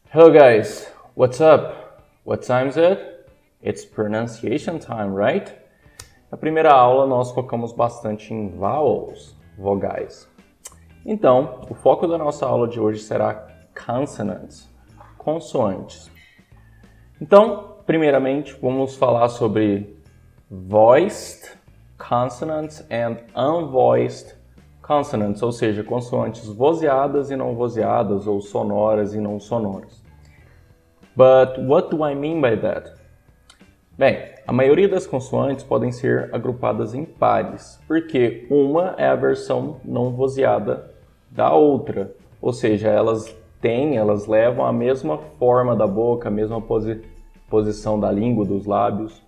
Hello guys, what's up? What time is it? It's pronunciation time, right? Na primeira aula nós focamos bastante em vowels, vogais. Então, o foco da nossa aula de hoje será consonants, consoantes. Então, primeiramente, vamos falar sobre voiced consonants and unvoiced consonants, ou seja, consoantes vozeadas e não vozeadas, ou sonoras e não sonoras. But what do I mean by that? Bem, a maioria das consoantes podem ser agrupadas em pares, porque uma é a versão não vozeada da outra, ou seja, elas levam a mesma forma da boca, a mesma posição da língua, dos lábios.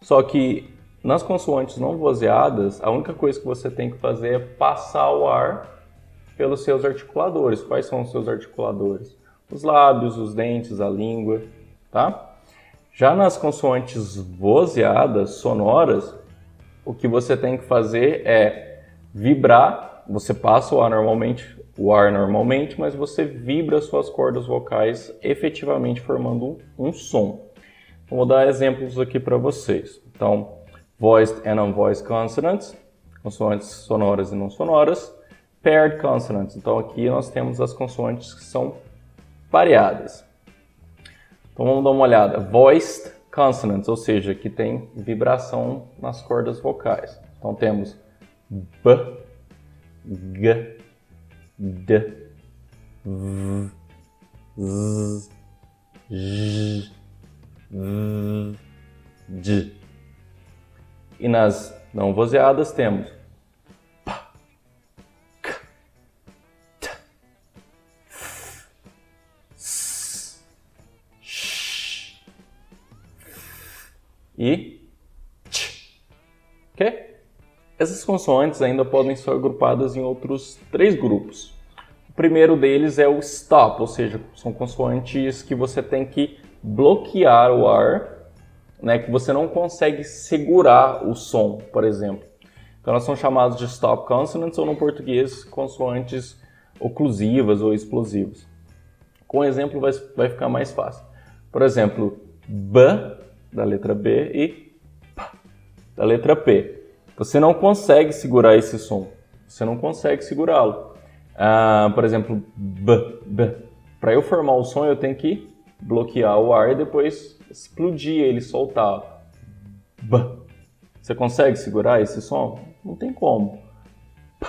Só que nas consoantes não vozeadas, a única coisa que você tem que fazer é passar o ar pelos seus articuladores. Quais são os seus articuladores? Os lábios, os dentes, a língua, tá? Já nas consoantes vozeadas, sonoras, o que você tem que fazer é vibrar. Você passa o ar normalmente, mas você vibra suas cordas vocais efetivamente formando um som. Então, vou dar exemplos aqui para vocês. Então, voiced and unvoiced consonants, consoantes sonoras e não sonoras. Paired consonants, então aqui nós temos as consoantes que são pareadas. Então vamos dar uma olhada. Voiced consonants, ou seja, que tem vibração nas cordas vocais. Então temos B, G, D, V, Z, J, V, D. E nas não vozeadas temos P, K, T, F, S, Sh, e Ch. Ok? Essas consoantes ainda podem ser agrupadas em outros 3 grupos. O primeiro deles é o stop, ou seja, são consoantes que você tem que bloquear o ar, né, que você não consegue segurar o som, por exemplo. Então elas são chamadas de stop consonants ou no português consoantes oclusivas ou explosivas. Com exemplo vai ficar mais fácil. Por exemplo, B da letra B e P da letra P. Você não consegue segurar esse som. Você não consegue segurá-lo. Por exemplo, B. Para eu formar o som eu tenho que bloquear o ar e depois explodir ele, soltar. B. Você consegue segurar esse som? Não tem como. P.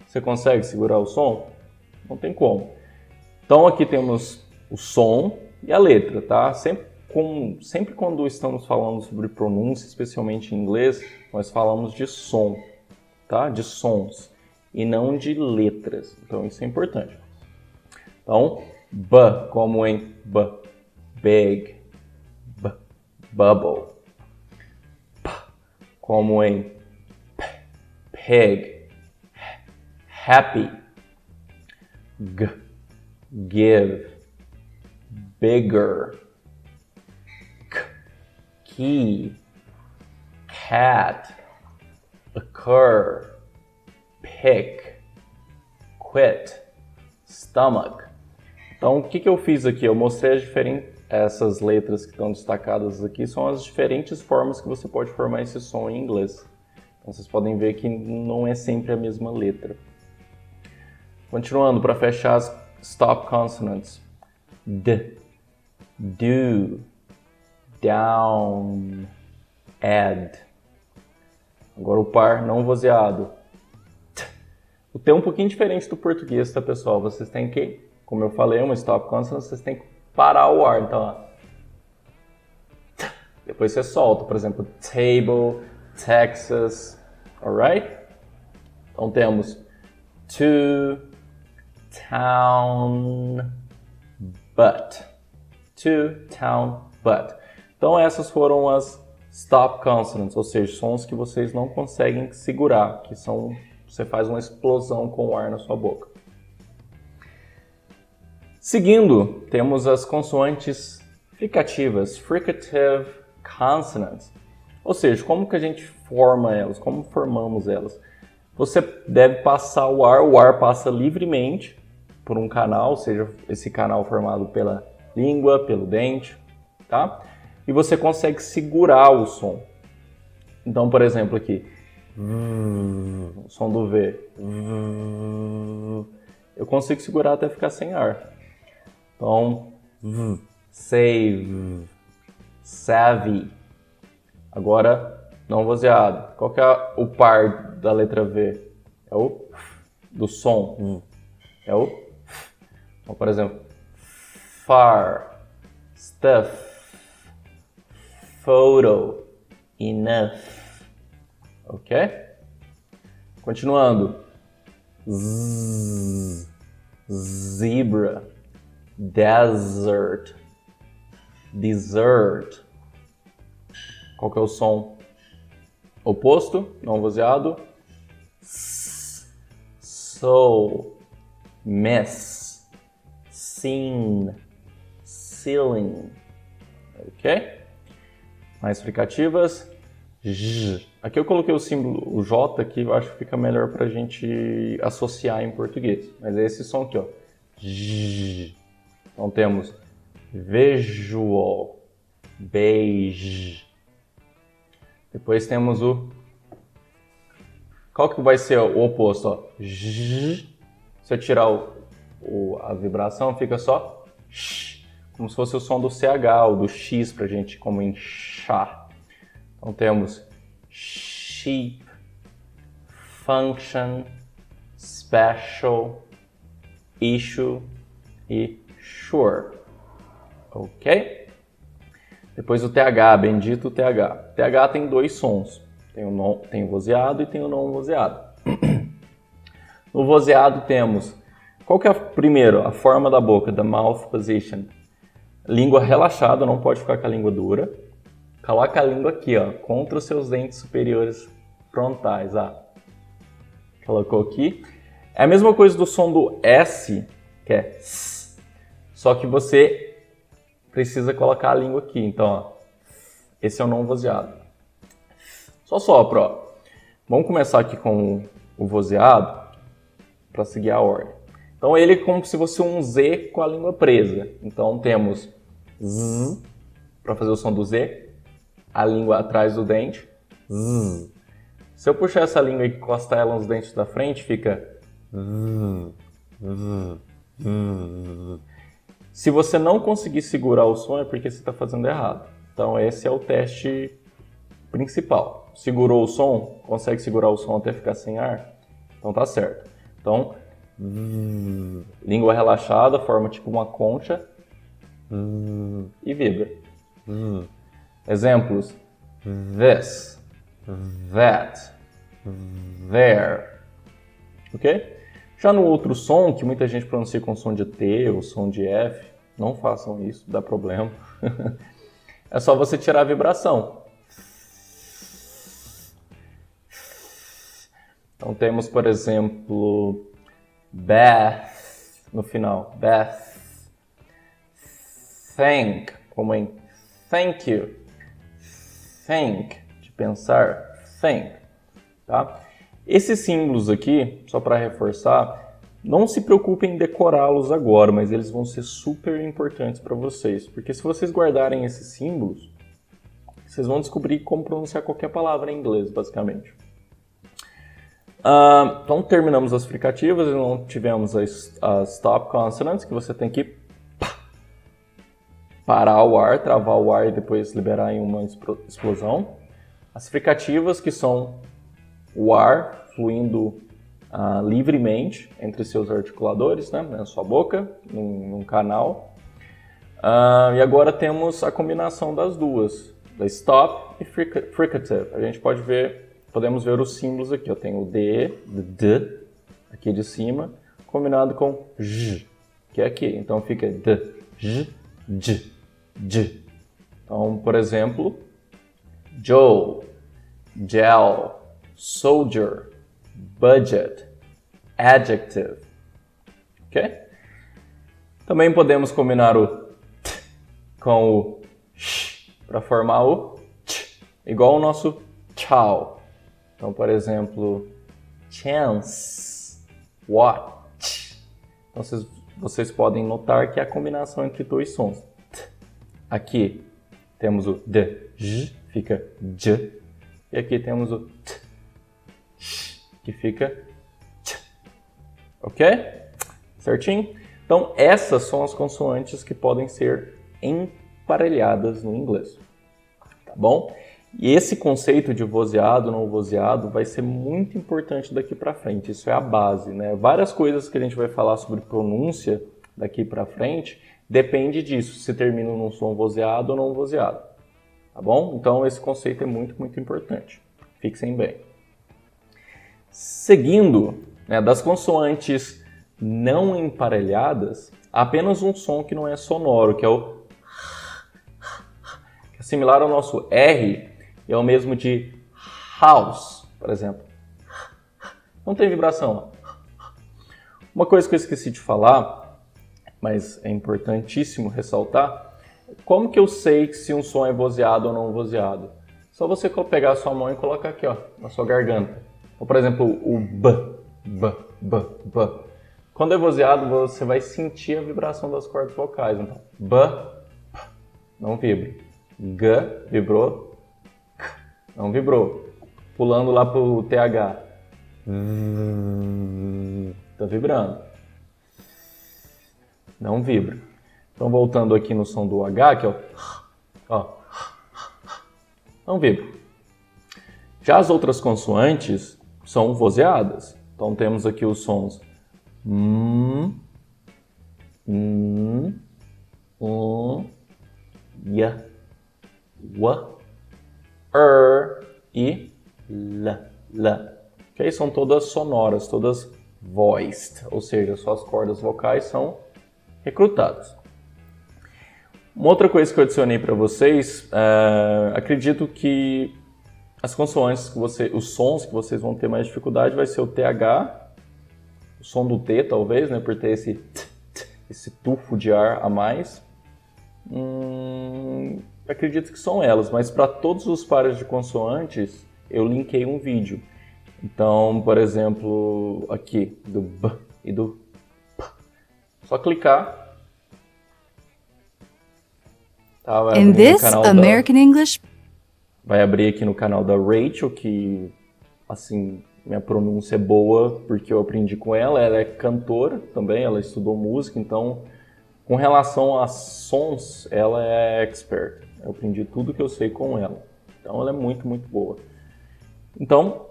Você consegue segurar o som? Não tem como. Então aqui temos o som e a letra, tá? Sempre quando estamos falando sobre pronúncia, especialmente em inglês, nós falamos de som, tá? De sons e não de letras. Então isso é importante. Então, B como em big, bubble. P como em pig, happy. G, give, bigger. K, key, cat, occur, pick, quit, stomach. Então, o que eu fiz aqui? Eu mostrei essas letras que estão destacadas aqui são as diferentes formas que você pode formar esse som em inglês. Então, vocês podem ver que não é sempre a mesma letra. Continuando, para fechar as stop consonants. D, do, down, add. Agora o par não vozeado. T. O T é um pouquinho diferente do português, tá, pessoal? Vocês têm que, como eu falei, uma stop consonant, vocês têm que parar o ar. Então, ó. Depois você solta, por exemplo, table, Texas, alright? Então temos to, town, but. To, town, but. Então essas foram as stop consonants, ou seja, sons que vocês não conseguem segurar, que são, você faz uma explosão com o ar na sua boca. Seguindo, temos as consoantes fricativas, fricative consonants. Ou seja, como que a gente forma elas, como formamos elas? Você deve passar o ar passa livremente por um canal, seja esse canal formado pela língua, pelo dente, tá? E você consegue segurar o som. Então, por exemplo, aqui, o som do V. Eu consigo segurar até ficar sem ar. Então, save, savvy. Agora, não vozeado. Qual que é o par da letra V? É o do som. É o. Então, por exemplo, far, stuff, photo, enough. Ok? Continuando. Zebra, desert, dessert. Qual que é o som oposto, não vozeado? So, mess, scene, ceiling. Ok? Mais fricativas. Aqui eu coloquei o símbolo, o J aqui, eu acho que fica melhor para a gente associar em português. Mas é esse som aqui, ó. Então temos visual, beige. Depois temos o... Qual que vai ser o oposto, ó? Se eu tirar a vibração, fica só... Como se fosse o som do CH ou do X pra gente, como em chá. Então temos sheep, function, special, issue e sure. Ok? Depois o TH, bendito TH. TH tem dois sons. Tem o vozeado e tem o não vozeado. No vozeado temos... Qual que é primeiro? A forma da boca, the mouth position. Língua relaxada, não pode ficar com a língua dura. Coloca a língua aqui, ó, contra os seus dentes superiores frontais. Colocou aqui. É a mesma coisa do som do S, que é S, só que você precisa colocar a língua aqui. Então, ó, esse é o não vozeado. Só sopra, ó. Vamos começar aqui com o vozeado para seguir a ordem. Então, ele é como se fosse um Z com a língua presa. Então, temos Z para fazer o som do Z. A língua atrás do dente. Zzz. Se eu puxar essa língua e encostar ela nos dentes da frente, fica... Se você não conseguir segurar o som, é porque você está fazendo errado. Então, esse é o teste principal. Segurou o som? Consegue segurar o som até ficar sem ar? Então, tá certo. Então, língua relaxada, forma tipo uma concha. E vibra. Exemplos: this, that, there. Ok? Já no outro som, que muita gente pronuncia com som de T ou som de F, não façam isso, dá problema. É só você tirar a vibração. Então temos, por exemplo, bath no final. Bath. Thank, como em thank you. Think, de pensar, think, tá? Esses símbolos aqui, só para reforçar, não se preocupem em decorá-los agora, mas eles vão ser super importantes para vocês, porque se vocês guardarem esses símbolos, vocês vão descobrir como pronunciar qualquer palavra em inglês, basicamente. Então, terminamos as fricativas e não tivemos as stop consonants, que você tem que parar o ar, travar o ar e depois liberar em uma explosão. As fricativas, que são o ar fluindo livremente entre seus articuladores, né, na sua boca, num canal. E agora temos a combinação das duas, da stop e fricative. A gente podemos ver os símbolos aqui. Eu tenho o D, aqui de cima, combinado com J, que é aqui. Então fica D, J, J, J. Então, por exemplo, Joe, gel, soldier, budget, adjective. Ok? Também podemos combinar o T com o Sh para formar o T, igual o nosso tchau. Então, por exemplo, chance, watch. Então, vocês podem notar que é a combinação entre dois sons. Aqui temos o D, J, fica J. E aqui temos o T, Sh, que fica T. Ok? Certinho? Então, essas são as consoantes que podem ser emparelhadas no inglês. Tá bom? E esse conceito de vozeado, não vozeado, vai ser muito importante daqui para frente. Isso é a base, né? Várias coisas que a gente vai falar sobre pronúncia daqui para frente depende disso, se termina num som vozeado ou não vozeado. Tá bom? Então, esse conceito é muito, muito importante. Fixem bem. Seguindo, né, das consoantes não emparelhadas, há apenas um som que não é sonoro, que é o que é similar ao nosso R, e é o mesmo de house, por exemplo. Não tem vibração. Uma coisa que eu esqueci de falar, mas é importantíssimo ressaltar, como que eu sei se um som é vozeado ou não vozeado? Só você pegar a sua mão e colocar aqui, ó, na sua garganta. Ou, por exemplo, o B, B, B, B. Quando é vozeado, você vai sentir a vibração das cordas vocais. Então, B, P, não vibra. G, vibrou. Não vibrou. Pulando lá pro TH. Tá vibrando. Não vibra. Então, voltando aqui no som do H, que é o... Ó. Não vibra. Já as outras consoantes são vozeadas. Então, temos aqui os sons Y, W, e L. Okay? São todas sonoras, todas voiced, ou seja, suas cordas vocais são recrutadas. Uma outra coisa que eu adicionei para vocês, acredito que as consoantes os sons que vocês vão ter mais dificuldade vai ser o TH, o som do T talvez, né, por ter esse tufo de ar a mais. Acredito que são elas, mas para todos os pares de consoantes eu linkei um vídeo. Então, por exemplo, aqui do B e do P. Só clicar. Tá, vai In abrir no this canal American English, vai abrir aqui no canal da Rachel, que assim, minha pronúncia é boa porque eu aprendi com ela. Ela é cantora também, ela estudou música, então com relação a sons, ela é expert. Eu aprendi tudo que eu sei com ela. Então ela é muito, muito boa. Então,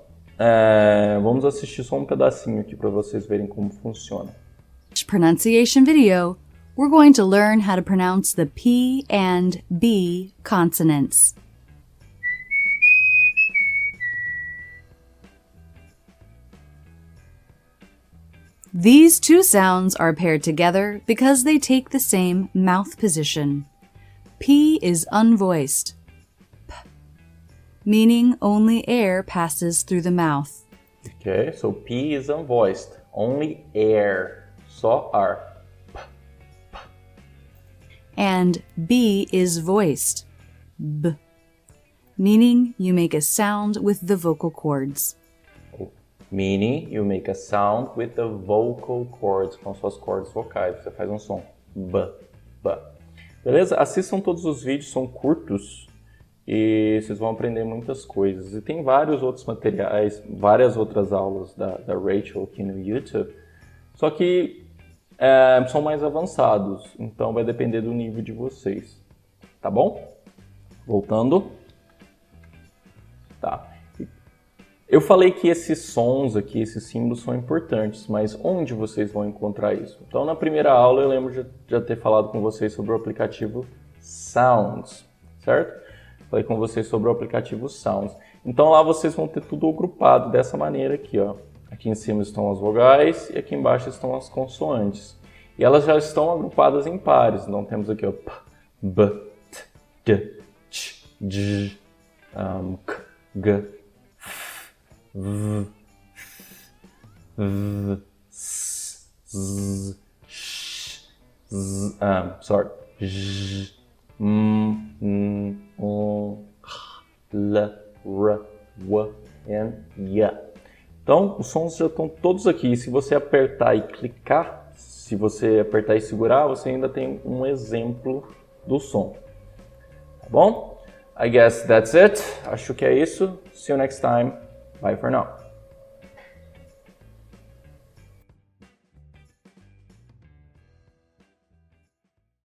vamos assistir só um pedacinho aqui para vocês verem como funciona. pronunciation video, we're going to learn how to pronounce the P and B consonants. These two sounds are paired together because they take the same mouth position. P is unvoiced, P, meaning only air passes through the mouth. Okay, so P is unvoiced, only air, só ar. P, P. And B is voiced, B, meaning you make a sound with the vocal cords. Meaning you make a sound with the vocal cords, com suas cordas vocais. Você faz um som. B, B. Beleza? Assistam todos os vídeos, são curtos e vocês vão aprender muitas coisas. E tem vários outros materiais, várias outras aulas da Rachel aqui no YouTube, só que são mais avançados, então vai depender do nível de vocês. Tá bom? Voltando. Tá. Eu falei que esses sons aqui, esses símbolos são importantes, mas onde vocês vão encontrar isso? Então, na primeira aula, eu lembro de já ter falado com vocês sobre o aplicativo Sounds, certo? Falei com vocês sobre o aplicativo Sounds. Então, lá vocês vão ter tudo agrupado dessa maneira aqui, ó. Aqui em cima estão as vogais e aqui embaixo estão as consoantes. E elas já estão agrupadas em pares. Então, temos aqui, ó, P, B, T, D, Ch, J, K, G, V, V, S, Z, Sh, Z, sorry, J, M, N, O, L, R, W, N, Y. Então, os sons já estão todos aqui. Se você apertar e clicar, se você apertar e segurar, você ainda tem um exemplo do som. tá bom? I guess that's it. Acho que é isso. See you next time. Bye for now.